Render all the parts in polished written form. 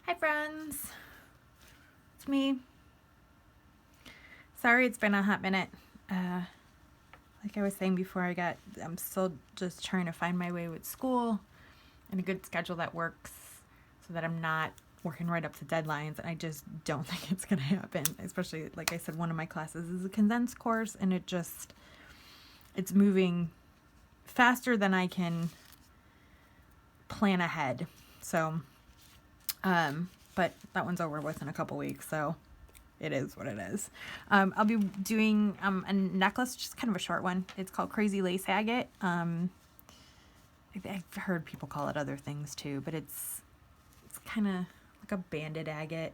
Hi friends, it's me. Sorry it's been a hot minute. Like I was saying before, I'm still just trying to find my way with school and a good schedule that works so that I'm not working right up to deadlines, and I just don't think it's gonna happen. Especially, like I said, one of my classes is a condensed course, and it's moving faster than I can plan ahead. So but that one's over with in a couple weeks, so it is what it is. I'll be doing a necklace, just kind of a short one. It's called Crazy Lace Agate. I've heard people call it other things too, but it's kind of like a banded agate.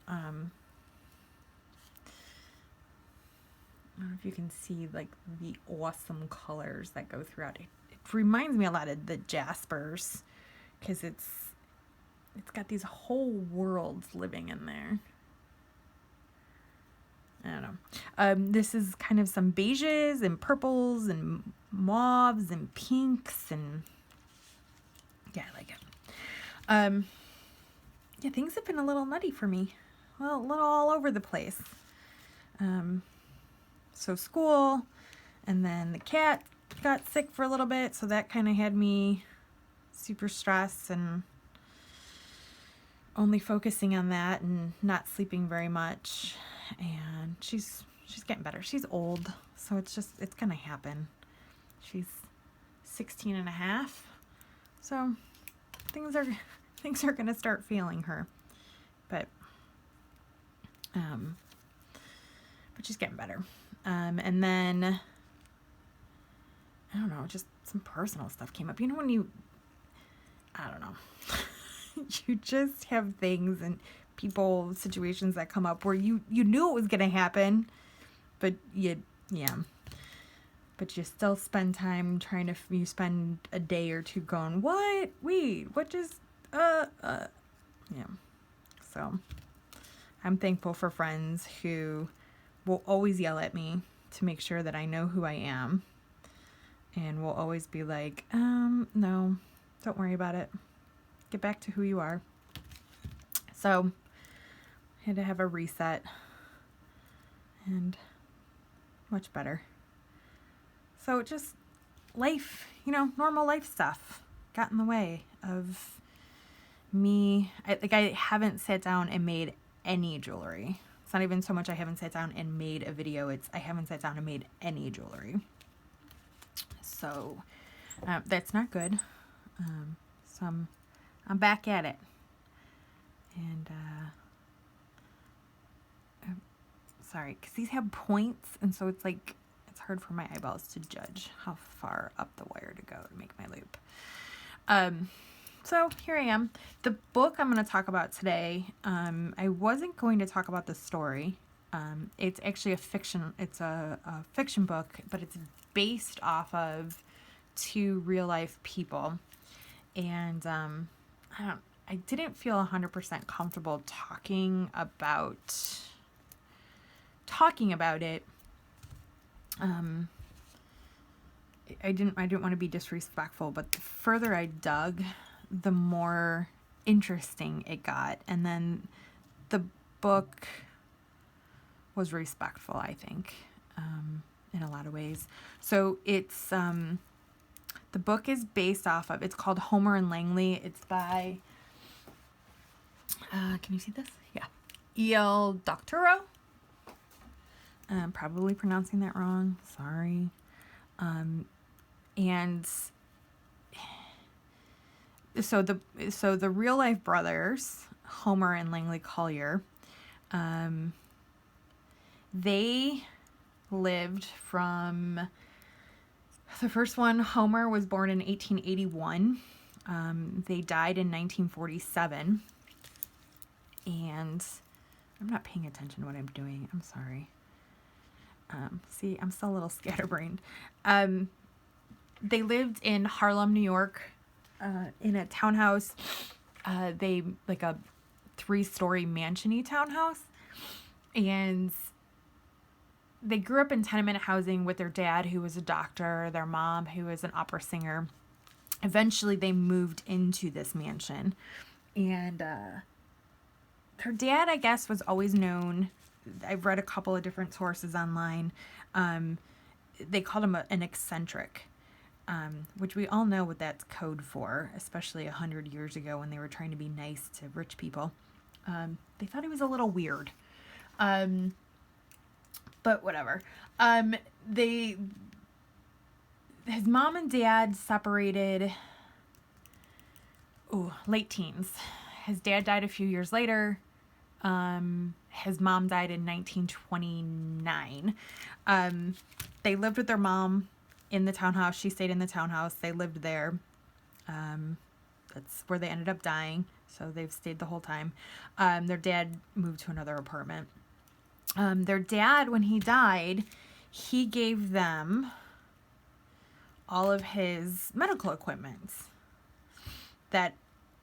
I don't know if you can see like the awesome colors that go throughout it. It reminds me a lot of the Jaspers because it's got these whole worlds living in there. I don't know. This is kind of some beiges and purples and mauves and pinks, and yeah, I like it. Yeah, things have been a little nutty for me. Well, a little all over the place. So school, and then the cat got sick for a little bit, so that kind of had me super stressed and only focusing on that and not sleeping very much. And she's getting better. She's old, so it's gonna happen. She's 16 and a half, so things are gonna start failing her, but she's getting better. And then I don't know, just some personal stuff came up. You know when I don't know. You just have things and people, situations that come up where you knew it was going to happen, but you still spend time you spend a day or two going, what? Wait, what just, yeah. So I'm thankful for friends who will always yell at me to make sure that I know who I am, and will always be like, no, don't worry about it. Get back to who you are. So I had to have a reset, and much better. So just life, normal life stuff got in the way of me. I haven't sat down and made any jewelry. It's not even so much I haven't sat down and made a video. It's I haven't sat down and made any jewelry. So that's not good. So I'm back at it. And sorry, because these have points, and so it's hard for my eyeballs to judge how far up the wire to go to make my loop. So here I am. The book I'm going to talk about today, I wasn't going to talk about the story. It's actually a fiction. It's a fiction book, but it's based off of two real life people. And I didn't feel 100% comfortable talking about it. I didn't want to be disrespectful, but the further I dug, the more interesting it got. And then the book was respectful, I think, in a lot of ways. So it's the book is based off of, it's called Homer and Langley. It's by can you see this? Yeah. E.L. Doctorow. Probably pronouncing that wrong. Sorry. And so the real life brothers, Homer and Langley Collyer, they lived from the first one. Homer was born in 1881. They died in 1947. And I'm not paying attention to what I'm doing. I'm sorry. See, I'm still a little scatterbrained. They lived in Harlem, New York, in a townhouse. They like a 3-story mansion-y townhouse. And they grew up in tenement housing with their dad, who was a doctor, their mom, who was an opera singer. eventually they moved into this mansion. And her dad, I guess, was always known. I've read a couple of different sources online. They called him an eccentric, which we all know what that's code for, especially 100 years ago when they were trying to be nice to rich people. They thought he was a little weird. But whatever. His mom and dad separated, late teens. His dad died a few years later. His mom died in 1929. They lived with their mom in the townhouse. She stayed in the townhouse. They lived there. That's where they ended up dying. So they've stayed the whole time. Their dad moved to another apartment. Their dad, when he died, he gave them all of his medical equipment that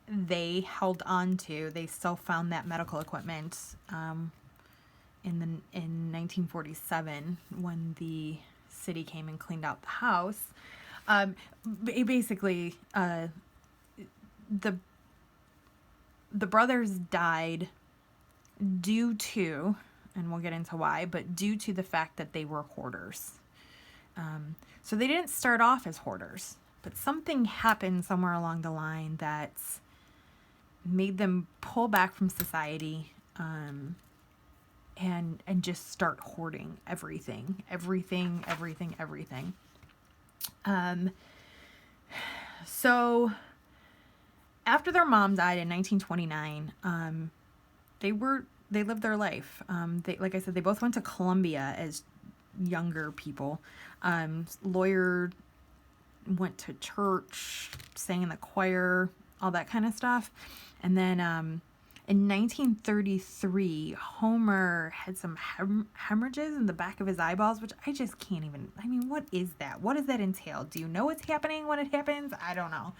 they held on to. They still found that medical equipment in 1947 when the city came and cleaned out the house. Basically, the brothers died due to, and we'll get into why, but due to the fact that they were hoarders. So they didn't start off as hoarders, but something happened somewhere along the line that made them pull back from society, and just start hoarding everything. So after their mom died in 1929, they lived their life. Like I said, they both went to Columbia as younger people. Lawyer, went to church, sang in the choir, all that kind of stuff. And then in 1933, Homer had some hemorrhages in the back of his eyeballs, which I just can't even, what is that? What does that entail? Do you know what's happening when it happens? I don't know.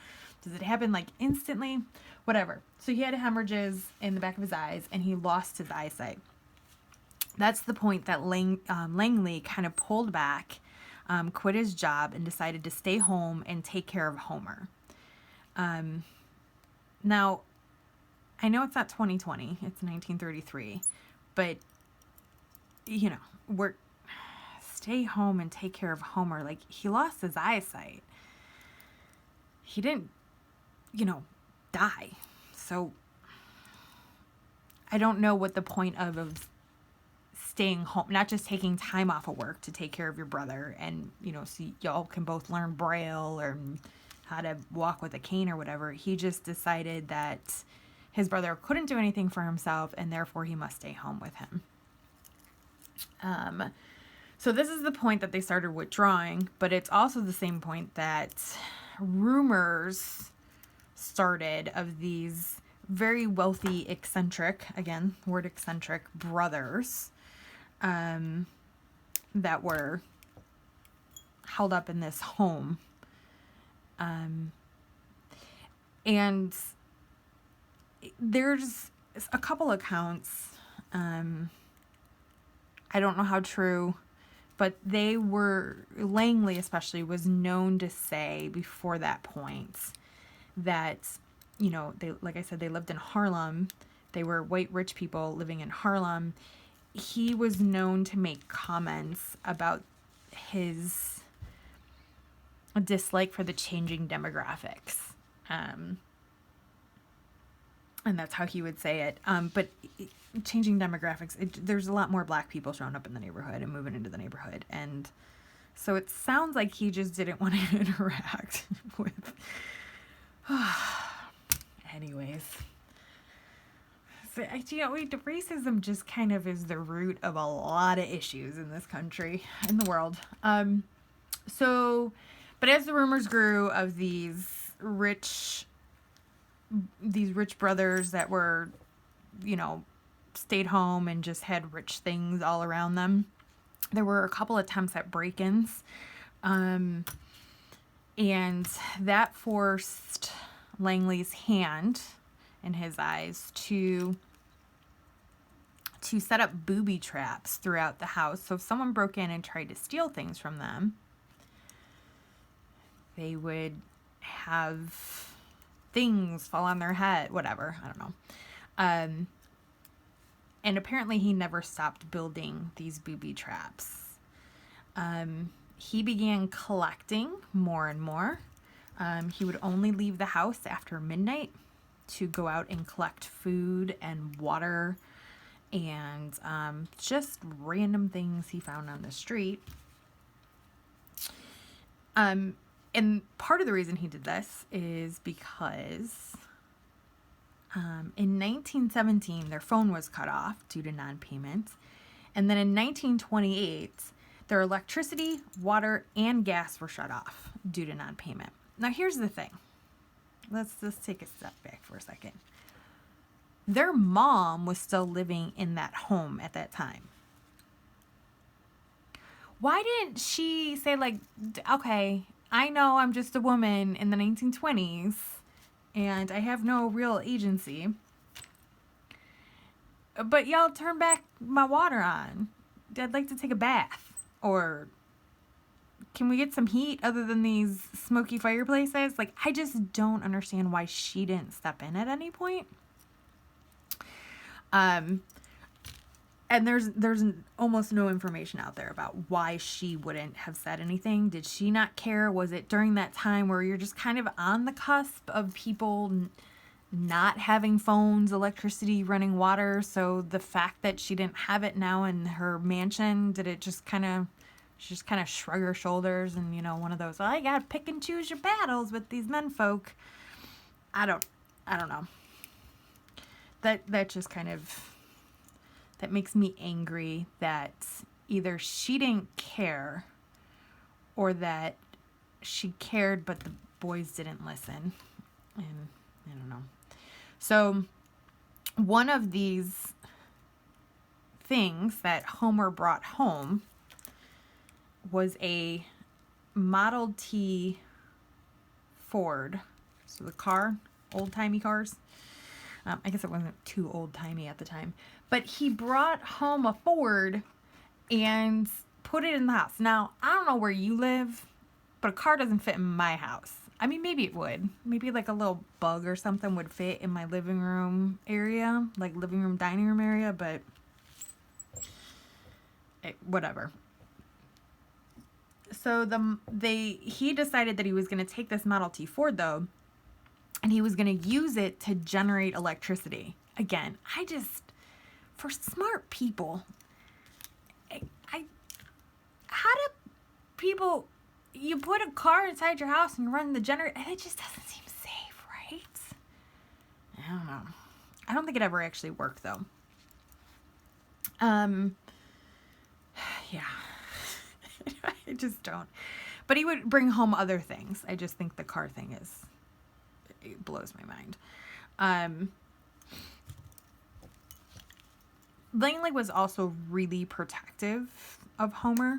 Does it happen like instantly? Whatever. So he had hemorrhages in the back of his eyes and he lost his eyesight. That's the point that Langley kind of pulled back, quit his job, and decided to stay home and take care of Homer. Now, I know it's not 2020, it's 1933, but, stay home and take care of Homer. Like, he lost his eyesight. He didn't, die. So, I don't know what the point of staying home, not just taking time off of work to take care of your brother and, so y'all can both learn Braille or how to walk with a cane or whatever. He just decided that his brother couldn't do anything for himself and therefore he must stay home with him. So this is the point that they started withdrawing, but it's also the same point that rumors started of these very wealthy, eccentric, again, word eccentric, brothers that were held up in this home. And there's a couple accounts, I don't know how true, but Langley especially was known to say before that point that, like I said, they lived in Harlem. They were white rich people living in Harlem. He was known to make comments about his dislike for the changing demographics. And that's how he would say it. But changing demographics, there's a lot more black people showing up in the neighborhood and moving into the neighborhood. And so it sounds like he just didn't want to interact with... Anyways. So, racism just kind of is the root of a lot of issues in this country, in the world. But as the rumors grew of these rich brothers that were, stayed home and just had rich things all around them, there were a couple attempts at break-ins. And that forced Langley's hand in his eyes to set up booby traps throughout the house. So if someone broke in and tried to steal things from them, they would have things fall on their head, whatever, I don't know. And apparently he never stopped building these booby traps. He began collecting more and more. He would only leave the house after midnight to go out and collect food and water and just random things he found on the street. And part of the reason he did this is because in 1917, their phone was cut off due to non-payment. And then in 1928, their electricity, water, and gas were shut off due to non-payment. Now, here's the thing. Let's just take a step back for a second. Their mom was still living in that home at that time. Why didn't she say, like, okay, I know I'm just a woman in the 1920s and I have no real agency, but y'all turn back my water on. I'd like to take a bath. Or can we get some heat other than these smoky fireplaces? Like, I just don't understand why she didn't step in at any point. And there's almost no information out there about why she wouldn't have said anything. Did she not care? Was it during that time where you're just kind of on the cusp of people not having phones, electricity, running water? So the fact that she didn't have it now in her mansion, did it just kind of, she just kind of shrug her shoulders and, you know, one of those, well, you gotta pick and choose your battles with these men folk. I don't know. That just kind of, that makes me angry that either she didn't care or that she cared but the boys didn't listen. And I don't know. So one of these things that Homer brought home was a Model T Ford. So the car, old-timey cars. I guess it wasn't too old-timey at the time. But he brought home a Ford and put it in the house. Now, I don't know where you live, but a car doesn't fit in my house. I mean, maybe it would. Maybe like a little bug or something would fit in my living room area, like living room, dining room area, but whatever. So he decided that he was going to take this Model T Ford, though, and he was going to use it to generate electricity. Again, for smart people, how do people, you put a car inside your house and you run the generator, and it just doesn't seem safe, right? I don't know. I don't think it ever actually worked, though. Yeah. I just don't. But he would bring home other things. I just think the car thing it blows my mind. Langley was also really protective of Homer.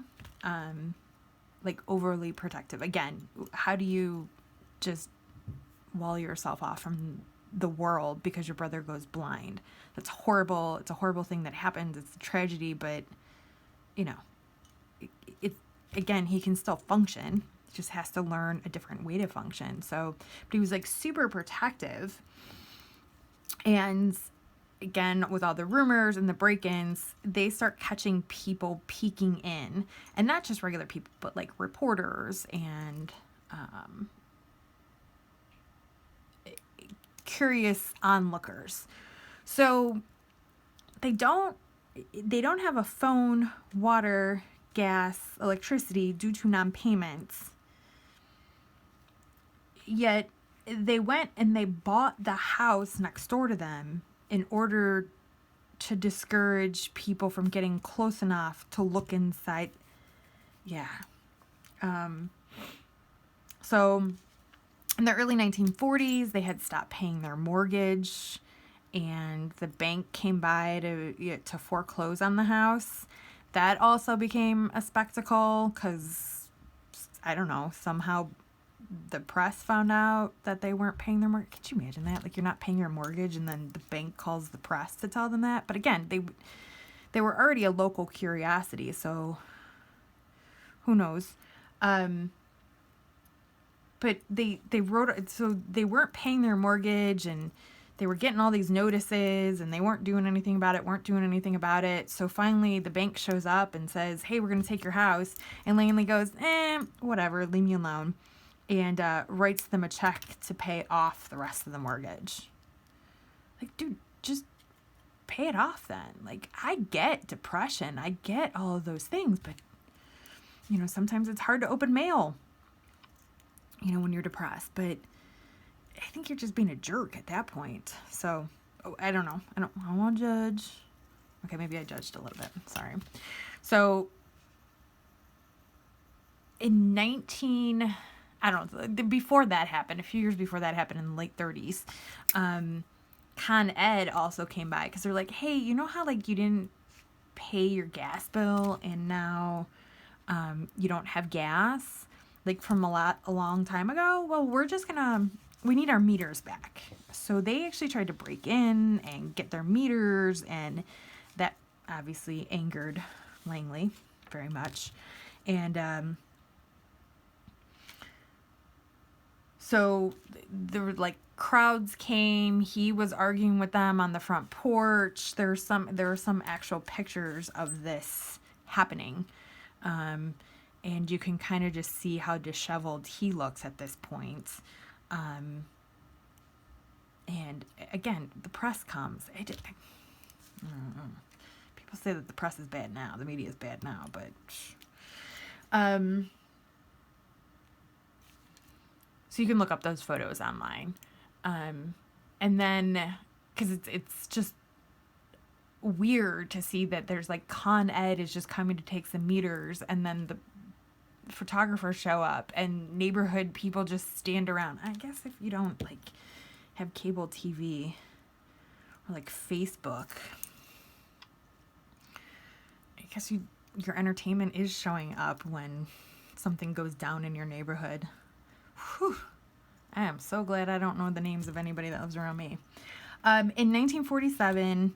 Like overly protective. Again, how do you just wall yourself off from the world because your brother goes blind? That's horrible. It's a horrible thing that happens. It's a tragedy, but you know, again, he can still function. He just has to learn a different way to function. So, but he was like super protective. And again, with all the rumors and the break-ins, they start catching people peeking in. And not just regular people, but like reporters and curious onlookers. So they don't have a phone, water, gas, electricity due to non-payments. Yet they went and they bought the house next door to them in order to discourage people from getting close enough to look inside. Yeah. So in the early 1940s, they had stopped paying their mortgage, and the bank came by to foreclose on the house. That also became a spectacle because, I don't know, somehow the press found out that they weren't paying their mortgage. Could you imagine that? Like, you're not paying your mortgage and then the bank calls the press to tell them that. But again, they were already a local curiosity, so who knows? but they wrote it, so they weren't paying their mortgage, and they were getting all these notices, and they weren't doing anything about it. So finally the bank shows up and says, hey, we're going to take your house. And Langley goes, whatever, leave me alone. And writes them a check to pay off the rest of the mortgage. Like, dude, just pay it off then. Like, I get depression. I get all of those things. But, you know, sometimes it's hard to open mail, you know, when you're depressed. But I think you're just being a jerk at that point. So, I don't know. I don't want to judge. Okay, maybe I judged a little bit. Sorry. So, in before that happened, a few years before that happened in the late 30s, Con Ed also came by because they're like, hey, you know how, like, you didn't pay your gas bill and now you don't have gas, like, from a long time ago? Well, we need our meters back. So they actually tried to break in and get their meters, and that obviously angered Langley very much. And so there were, like, crowds came. He was arguing with them on the front porch. There were some actual pictures of this happening. And you can kind of just see how disheveled he looks at this point. And again, the press comes. I don't know. People say that the press is bad now. The media is bad now, but so you can look up those photos online. And then, because it's just weird to see that there's, like, Con Ed is just coming to take some meters, and then the photographers show up, and neighborhood people just stand around. I guess if you don't, like, have cable TV or, like, Facebook, I guess your entertainment is showing up when something goes down in your neighborhood. Whew. I am so glad I don't know the names of anybody that lives around me. In 1947,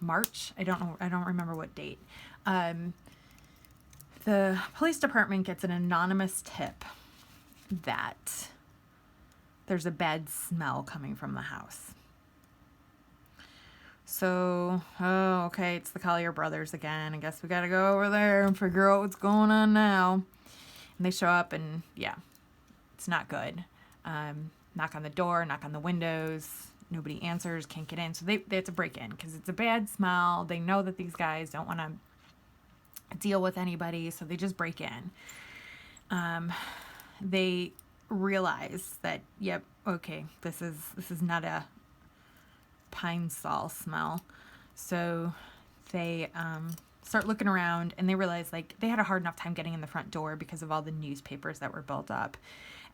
March, I don't remember what date, the police department gets an anonymous tip that there's a bad smell coming from the house. So, okay, it's the Collyer brothers again. I guess we gotta go over there and figure out what's going on now. And they show up, and yeah, it's not good. Knock on the door, knock on the windows. Nobody answers, can't get in. So they have to break in because it's a bad smell. They know that these guys don't want to deal with anybody, so they just break in. They realize that, yep, okay, this is not a pine sol smell. So they start looking around, and they realize, like, they had a hard enough time getting in the front door because of all the newspapers that were built up.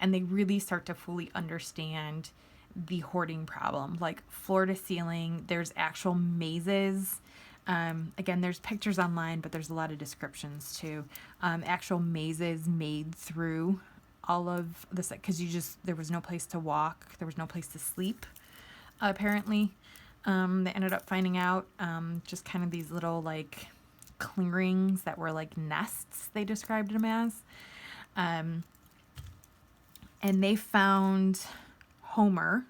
And they really start to fully understand the hoarding problem, like floor to ceiling. There's actual mazes. Again, there's pictures online, but there's a lot of descriptions too. Actual mazes made through all of this, because there was no place to walk. There was no place to sleep, apparently. They ended up finding out, just kind of these little, like, clearings that were like nests, they described them as. And they found Homer,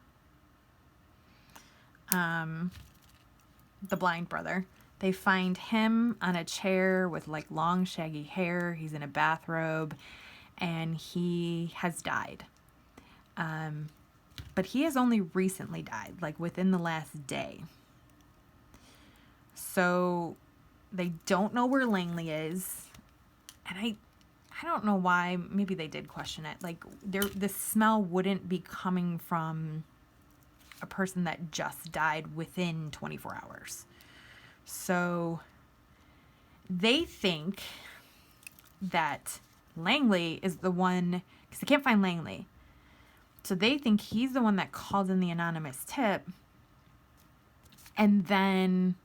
the blind brother. They find him on a chair with, like, long shaggy hair. He's in a bathrobe, and he has died. But he has only recently died, like within the last day. So they don't know where Langley is. And I don't know why. Maybe they did question it. Like, the smell wouldn't be coming from a person that just died within 24 hours. So they think that Langley is the one, because they can't find Langley. So they think he's the one that called in the anonymous tip and then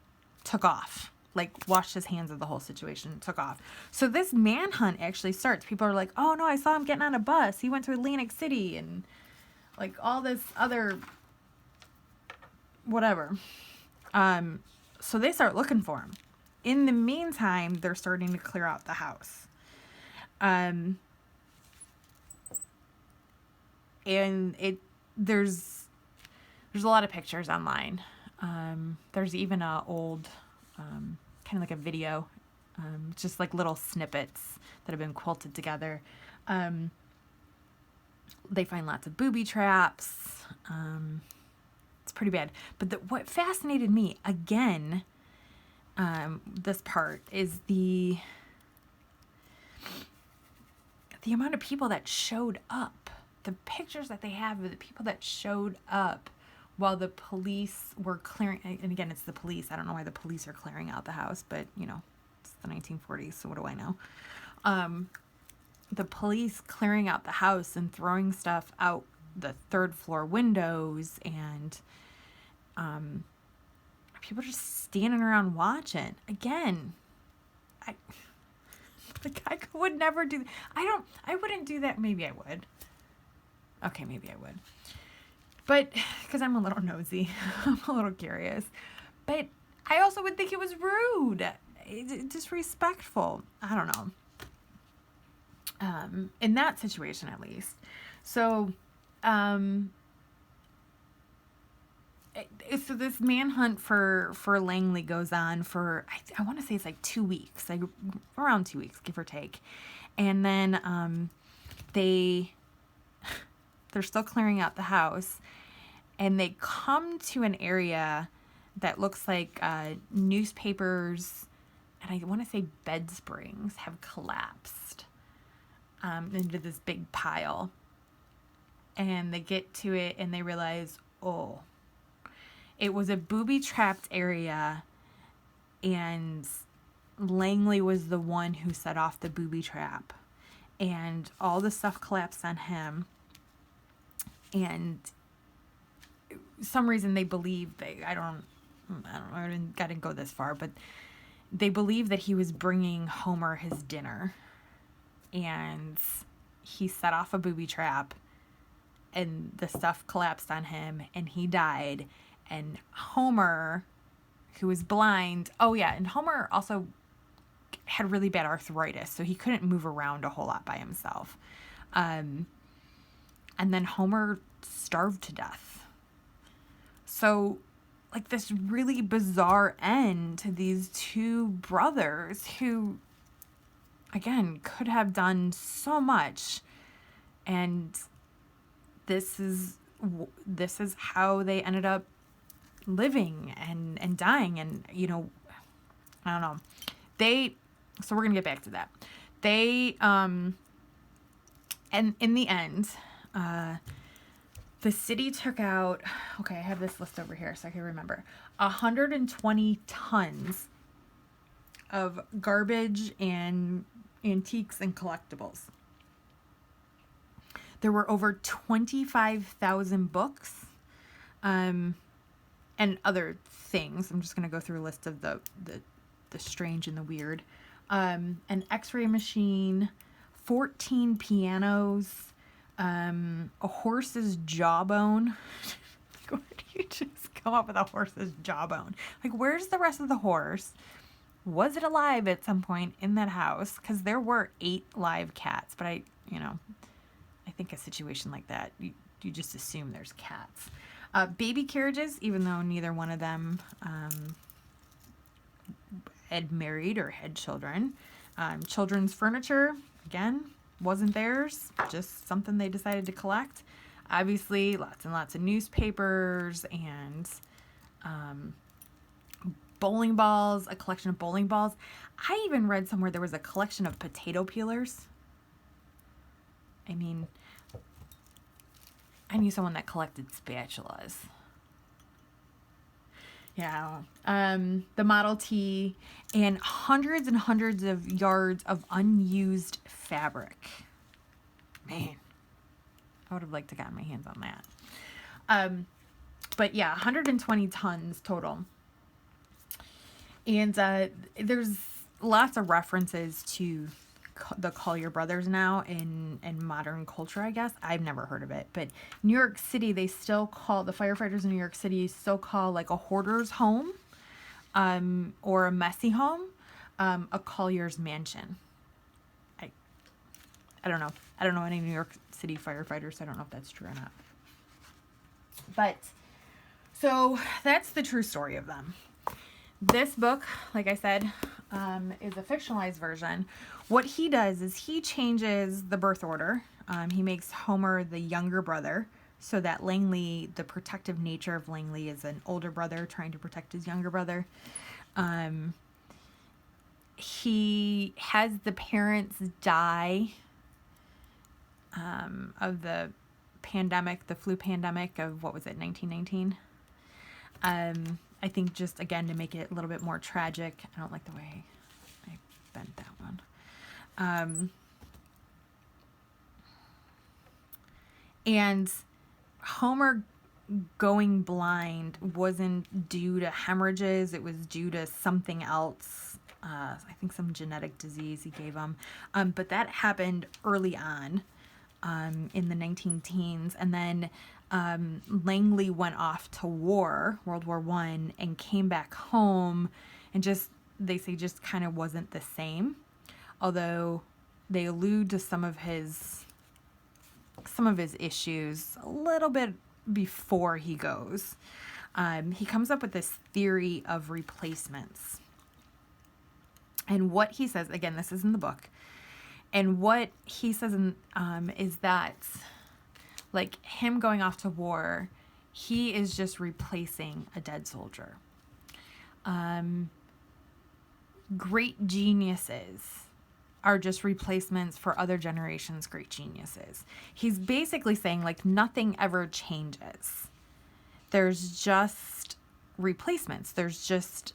took off. Like, washed his hands of the whole situation and took off. So this manhunt actually starts. People are like, oh no, I saw him getting on a bus. He went to Atlantic City, and, like, all this other whatever. So they start looking for him. In the meantime, they're starting to clear out the house. And there's a lot of pictures online. There's even a old, kind of like a video, just like little snippets that have been quilted together. They find lots of booby traps. It's pretty bad. But what fascinated me, again, this part, is the amount of people that showed up. The pictures that they have of the people that showed up while the police were clearing, and again, it's the police. I don't know why the police are clearing out the house, but, you know, it's the 1940s, so what do I know? The police clearing out the house and throwing stuff out the third floor windows, and people just standing around watching. Again, I would never do. I wouldn't do that. Maybe I would. Okay, maybe I would. But, because I'm a little nosy. I'm a little curious. But I also would think it was rude. Disrespectful. I don't know. In that situation, at least. So, so this manhunt for Langley goes on for, I want to say it's like 2 weeks. Like around 2 weeks, give or take. And then, they're still clearing out the house, and they come to an area that looks like newspapers, and I want to say bed springs have collapsed into this big pile. And they get to it, and they realize, oh, it was a booby-trapped area, and Langley was the one who set off the booby trap, and all the stuff collapsed on him. And some reason they believe I don't know, I didn't go this far, but they believe that he was bringing Homer his dinner, and he set off a booby trap, and the stuff collapsed on him, and he died. And Homer, who was blind, and Homer also had really bad arthritis, so he couldn't move around a whole lot by himself. And then Homer starved to death. So, like, this really bizarre end to these two brothers who, again, could have done so much. And this is how they ended up living and dying. And, you know, I don't know. So we're going to get back to that. And in the end, the city took out, I have this list over here so I can remember, 120 tons of garbage and antiques and collectibles. There were over 25,000 books, and other things. I'm just going to go through a list of the strange and the weird. An x-ray machine, 14 pianos, a horse's jawbone. Where do you just come up with a horse's jawbone? Like, where's the rest of the horse? Was it alive at some point in that house? Because there were 8 live cats, but I think a situation like that, you just assume there's cats. Baby carriages, even though neither one of them had married or had children. Children's furniture, again, wasn't theirs, just something they decided to collect. Obviously, lots and lots of newspapers and bowling balls, a collection of bowling balls. I even read somewhere there was a collection of potato peelers. I mean, I knew someone that collected spatulas. Yeah. The Model T, and hundreds of yards of unused fabric. Man, I would have liked to gotten my hands on that. But yeah, 120 tons total. And there's lots of references to the Collyer brothers now in modern culture, I guess. I've never heard of it, but New York City, they still call, the firefighters in New York City still call like a hoarder's home, or a messy home, a Collier's mansion. I don't know. I don't know any New York City firefighters, so I don't know if that's true or not. But, so that's the true story of them. This book, like I said, is a fictionalized version. What he does is he changes the birth order. He makes Homer the younger brother, so that Langley, the protective nature of Langley, is an older brother trying to protect his younger brother. He has the parents die of the pandemic, the flu pandemic of, what was it, 1919? I think just, again, to make it a little bit more tragic. I don't like the way I bent that one. And Homer going blind wasn't due to hemorrhages. It was due to something else. I think some genetic disease he gave him. But that happened early on in the 19-teens. And then Langley went off to war, World War I, and came back home and just, they say, just kind of wasn't the same. Although they allude to some of his issues a little bit before he goes. He comes up with this theory of replacements. And what he says, again, this is in the book, and what he says is that, like, him going off to war, he is just replacing a dead soldier. Great geniuses are just replacements for other generations' great geniuses. He's basically saying, like, nothing ever changes. There's just replacements. There's just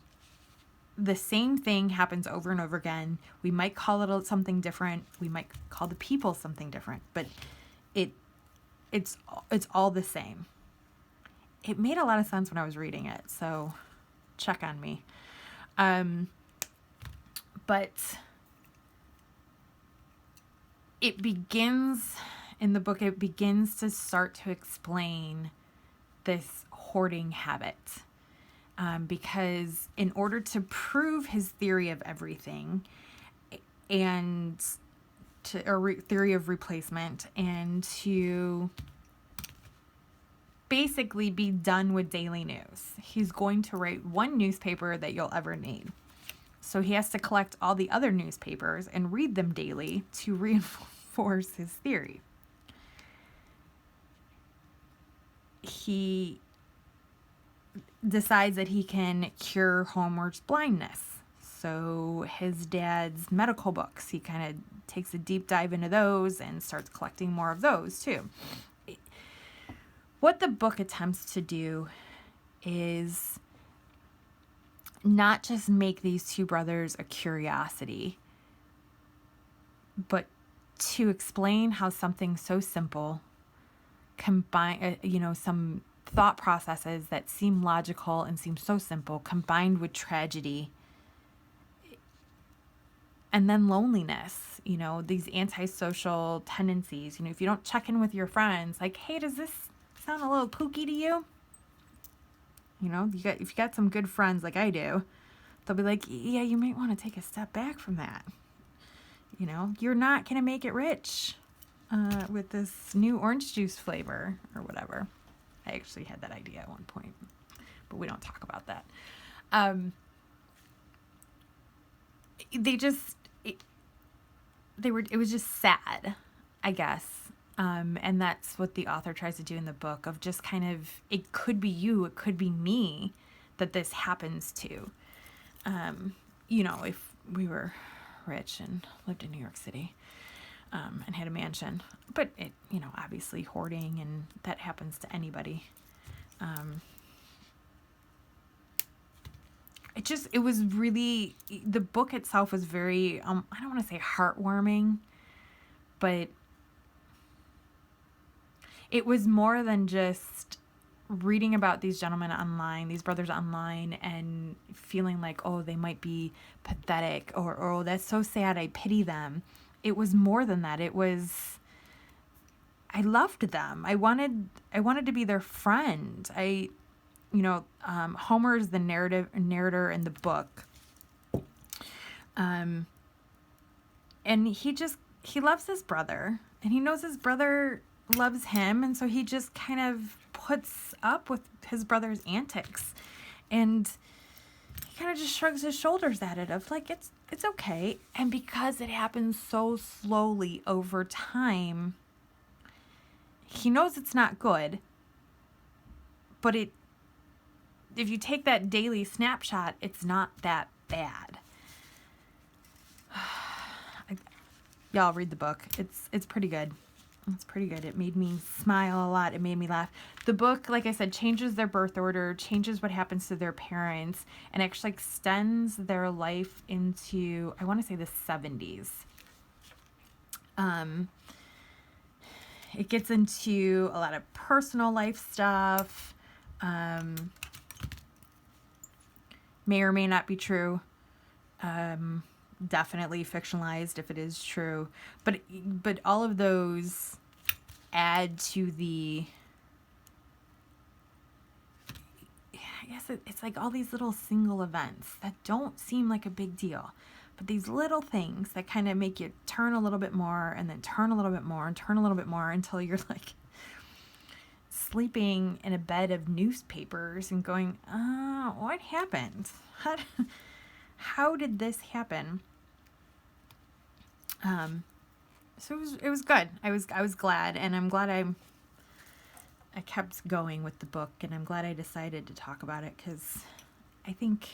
the same thing happens over and over again. We might call it something different. We might call the people something different, but it's all the same. It made a lot of sense when I was reading it, so check on me. But it begins, in the book, it begins to start to explain this hoarding habit. Because in order to prove his theory of everything and theory of replacement, and to basically be done with daily news, he's going to write one newspaper that you'll ever need. So he has to collect all the other newspapers and read them daily to reinforce his theory. He decides that he can cure Homer's blindness. So his dad's medical books, he kind of takes a deep dive into those and starts collecting more of those too. What the book attempts to do is not just make these two brothers a curiosity, but to explain how something so simple combine, some thought processes that seem logical and seem so simple, combined with tragedy and then loneliness, these antisocial tendencies. If you don't check in with your friends, like, hey, does this sound a little kooky to you? If you got some good friends like I do, they'll be like, yeah, you might want to take a step back from that. You're not going to make it rich with this new orange juice flavor or whatever. I actually had that idea at one point, but we don't talk about that. It was just sad, I guess. And that's what the author tries to do in the book, of just kind of, it could be you, it could be me that this happens to. If we were rich and lived in New York City, and had a mansion, but it, obviously hoarding, and that happens to anybody. It was really, the book itself was very, I don't want to say heartwarming, but it was more than just reading about these gentlemen online, these brothers online, and feeling like, oh, they might be pathetic, or oh, that's so sad, I pity them. It was more than that. It was, I loved them. I wanted to be their friend. Homer is the narrator in the book. And he loves his brother, and he knows his brother loves him, and so he just kind of puts up with his brother's antics, and he kind of just shrugs his shoulders at it of like, it's okay. And because it happens so slowly over time, he knows it's not good, but if you take that daily snapshot, it's not that bad. Y'all read the book. It's pretty good. It's pretty good. It made me smile a lot. It made me laugh. The book, like I said, changes their birth order, changes what happens to their parents, and actually extends their life into, I want to say, the 70s. It gets into a lot of personal life stuff. May or may not be true. Definitely fictionalized if it is true, but all of those add to the, I guess it's like all these little single events that don't seem like a big deal, but these little things that kind of make you turn a little bit more, and then turn a little bit more, and turn a little bit more, until you're like sleeping in a bed of newspapers and going, what happened? How did this happen? So it was good. I was glad, and I'm glad I kept going with the book, and I'm glad I decided to talk about it, because I think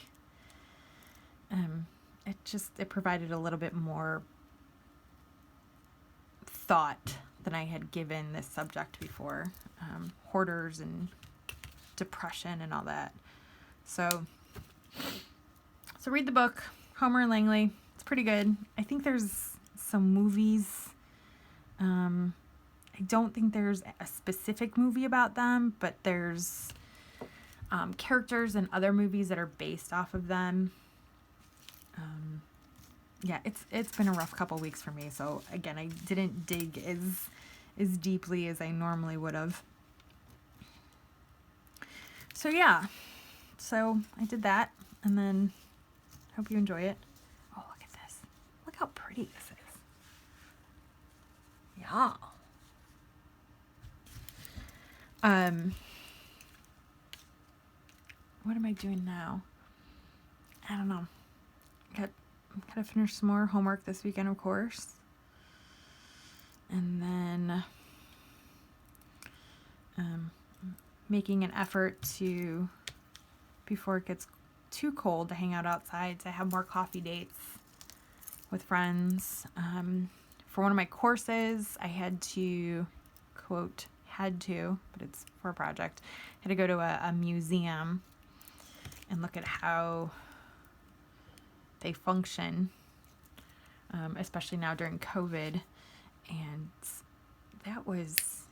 it provided a little bit more thought than I had given this subject before. Hoarders and depression and all that. So read the book, Homer and Langley. It's pretty good. I think there's some movies. I don't think there's a specific movie about them, but there's characters in other movies that are based off of them. Yeah, it's been a rough couple weeks for me, so again, I didn't dig as deeply as I normally would have. So yeah, so I did that, and then hope you enjoy it. Oh, look at this. Look how pretty this is. Yeah. What am I doing now? I don't know. Gotta finish some more homework this weekend, of course. And then making an effort to, before it gets too cold, to hang out outside, to have more coffee dates with friends. For one of my courses, I had to, quote, but it's for a project, I had to go to a museum and look at how they function, especially now during COVID. And that was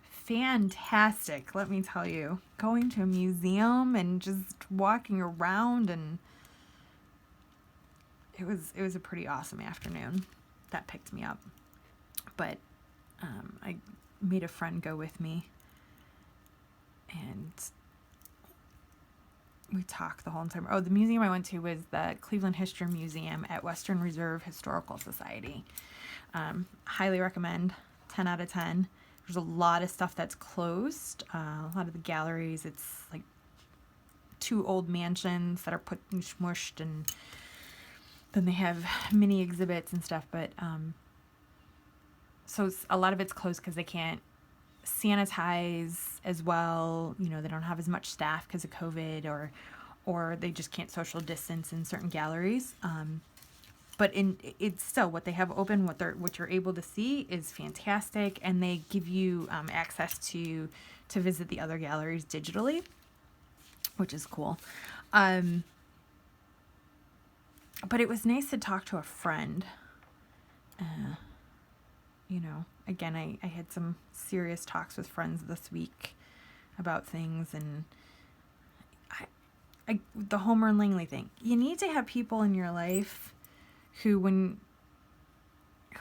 fantastic, let me tell you. Going to a museum and just walking around, and it was a pretty awesome afternoon. That picked me up. But I made a friend go with me, and we talked the whole time. Oh, the museum I went to was the Cleveland History Museum at Western Reserve Historical Society. Highly recommend. 10 out of 10. There's a lot of stuff that's closed. A lot of the galleries, it's like 2 old mansions that are put and smushed, and then they have mini exhibits and stuff. But so a lot of it's closed because they can't sanitize as well. You know, they don't have as much staff because of COVID, or they just can't social distance in certain galleries. But it's still what they have open, what you're able to see is fantastic, and they give you access to visit the other galleries digitally, which is cool. But it was nice to talk to a friend. You know, again, I had some serious talks with friends this week about things, and the Homer and Langley thing. You need to have people in your life who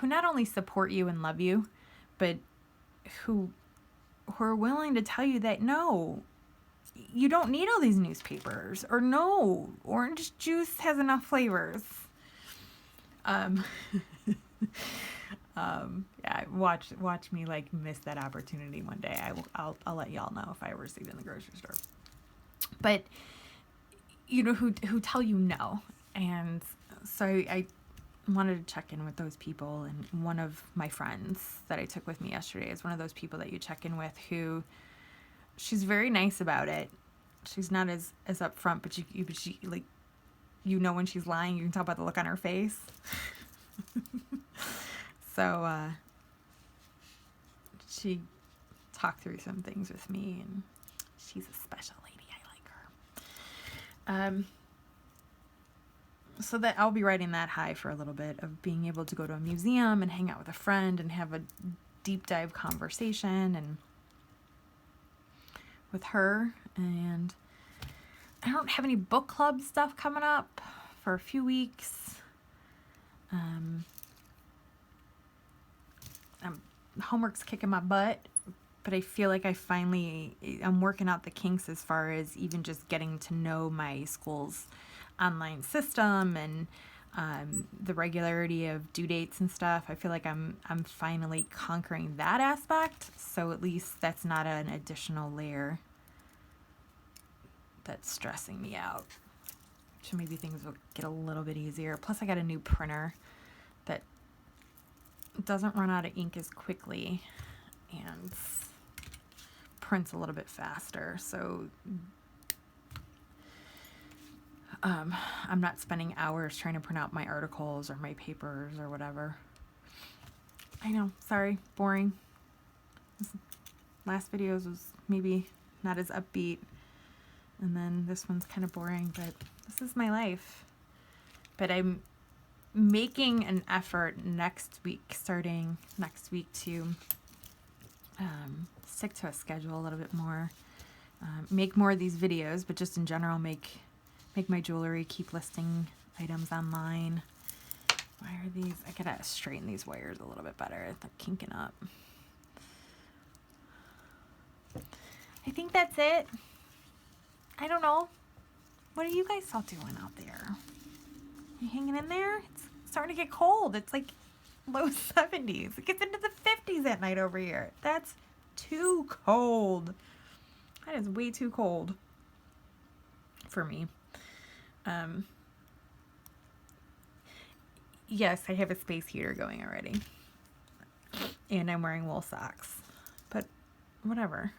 not only support you and love you, but who are willing to tell you that no, you don't need all these newspapers, or no, orange juice has enough flavors. Yeah, watch me like miss that opportunity one day. I'll let y'all know if I ever see it in the grocery store. But you know who tell you no, and so I wanted to check in with those people. And one of my friends that I took with me yesterday is one of those people that you check in with who, she's very nice about it. She's not as upfront, but she like, you know, when she's lying, you can tell by the look on her face. So she talked through some things with me, and she's a special lady. I like her. So that I'll be riding that high for a little bit of being able to go to a museum and hang out with a friend and have a deep dive conversation and with her. And I don't have any book club stuff coming up for a few weeks. Homework's kicking my butt, but I feel like I'm working out the kinks as far as even just getting to know my school's online system and the regularity of due dates and stuff. I feel like I'm finally conquering that aspect, so at least that's not an additional layer that's stressing me out. So maybe things will get a little bit easier. Plus I got a new printer that doesn't run out of ink as quickly and prints a little bit faster, so I'm not spending hours trying to print out my articles or my papers or whatever. I know, sorry, boring. Last videos was maybe not as upbeat, and then this one's kind of boring, but this is my life. But I'm making an effort starting next week, to stick to a schedule a little bit more, make more of these videos, but just in general make my jewelry, keep listing items online. Why are these? I gotta straighten these wires a little bit better. They're kinking up. I think that's it. I don't know. What are you guys all doing out there? You hanging in there? It's starting to get cold. It's like low 70s. It gets into the 50s at night over here. That's too cold. That is way too cold for me. Yes, I have a space heater going already. And I'm wearing wool socks. But whatever.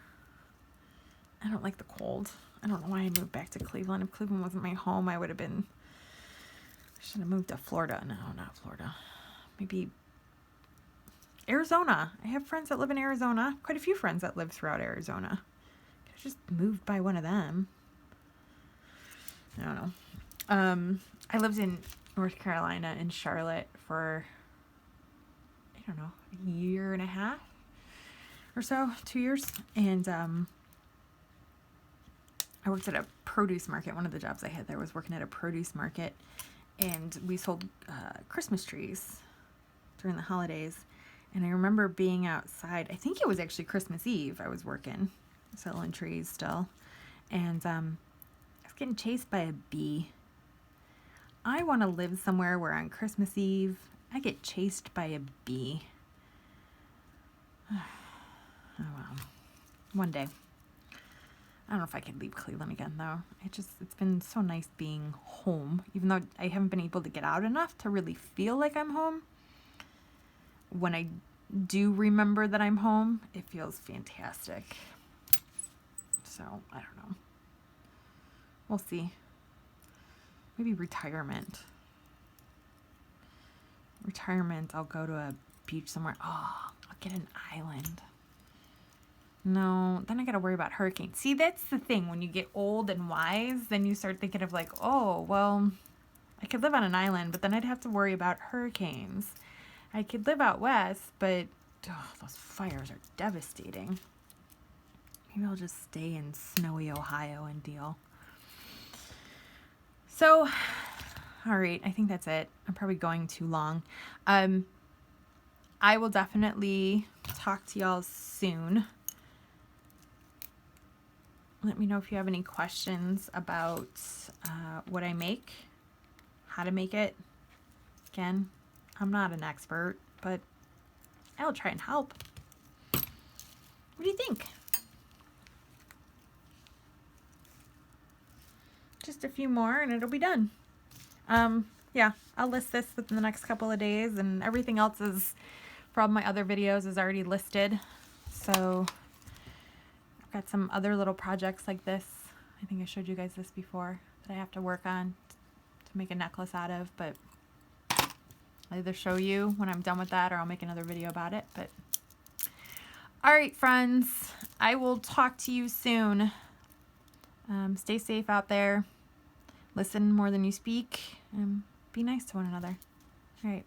I don't like the cold. I don't know why I moved back to Cleveland. If Cleveland wasn't my home, I should have moved to Florida. No, not Florida. Maybe Arizona. I have friends that live in Arizona. Quite a few friends that live throughout Arizona. Could have just moved by one of them. I don't know. I lived in North Carolina in Charlotte for, I don't know, a year and a half or so, 2 years. And I worked at a produce market. One of the jobs I had there was working at a produce market. And we sold Christmas trees during the holidays. And I remember being outside. I think it was actually Christmas Eve. I was working, selling trees still. And I was getting chased by a bee. I want to live somewhere where on Christmas Eve, I get chased by a bee. Oh, well. One day. I don't know if I could leave Cleveland again, though. It's been so nice being home, even though I haven't been able to get out enough to really feel like I'm home. When I do remember that I'm home, it feels fantastic. So, I don't know. We'll see. Maybe retirement. I'll go to a beach somewhere. Oh, I'll get an island. No, then I gotta worry about hurricanes. See, that's the thing. When you get old and wise, then you start thinking of like, oh, well, I could live on an island, but then I'd have to worry about hurricanes. I could live out west, but those fires are devastating. Maybe I'll just stay in snowy Ohio and deal. So, all right, I think that's it. I'm probably going too long. I will definitely talk to y'all soon. Let me know if you have any questions about what I make, how to make it. Again, I'm not an expert, but I'll try and help. What do you think? Just a few more and it'll be done. Yeah, I'll list this within the next couple of days, and everything else is from my other videos is already listed. So I've got some other little projects like this. I think I showed you guys this before that I have to work on to make a necklace out of, but I'll either show you when I'm done with that or I'll make another video about it. But all right, friends, I will talk to you soon. Stay safe out there. Listen more than you speak. Be nice to one another. All right.